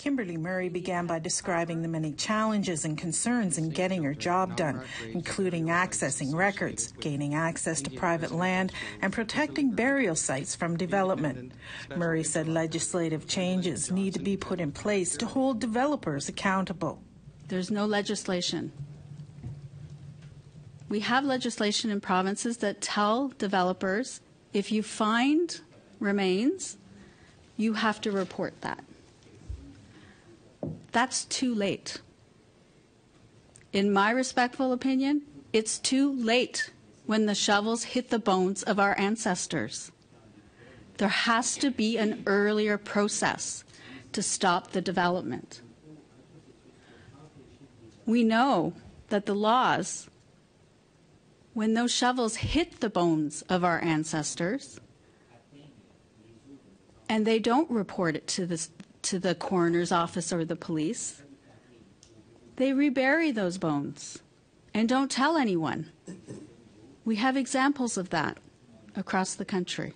Kimberly Murray began by describing the many challenges and concerns in getting her job done, including accessing records, gaining access to private land, and protecting burial sites from development. Murray said legislative changes need to be put in place to hold developers accountable. There's no legislation. We have legislation in provinces that tell developers if you find remains, you have to report that. That's too late. In my respectful opinion, it's too late when the shovels hit the bones of our ancestors. There has to be an earlier process to stop the development. We know that the laws, when those shovels hit the bones of our ancestors, and they don't report it to the coroner's office or the police, they rebury those bones and don't tell anyone. We have examples of that across the country.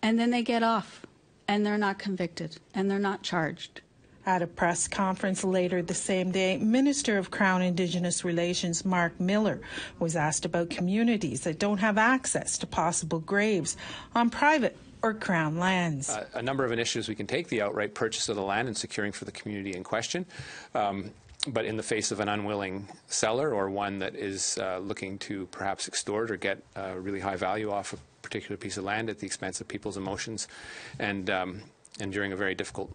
And then they get off, and they're not convicted, and they're not charged. At a press conference later the same day, Minister of Crown Indigenous Relations Mark Miller was asked about communities that don't have access to possible graves on private or Crown lands. A number of initiatives we can take: the outright purchase of the land and securing for the community in question. But in the face of an unwilling seller or one that is looking to perhaps extort or get really high value off a particular piece of land at the expense of people's emotions, and during a very difficult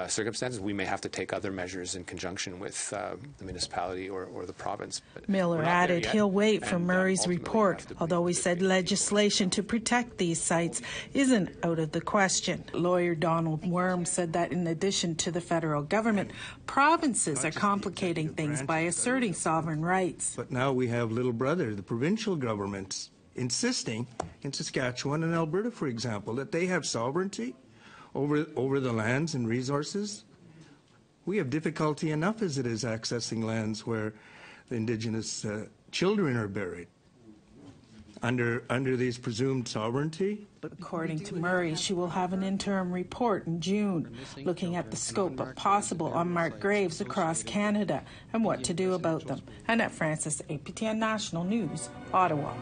circumstances, we may have to take other measures in conjunction with the municipality or the province. But Miller added he'll wait for Murray's report, although he said legislation to protect these sites isn't out of the question. Lawyer Donald Worm said that in addition to the federal government, provinces are complicating things by asserting sovereign rights. But now we have little brother, the provincial governments, insisting in Saskatchewan and Alberta, for example, that they have sovereignty over the lands and resources. We have difficulty enough as it is accessing lands where the Indigenous children are buried under these presumed sovereignty. But according to Murray, she will have an interim report in June looking at the scope of possible unmarked graves across Canada and what to do about them. Annette Francis, APTN National News, Ottawa.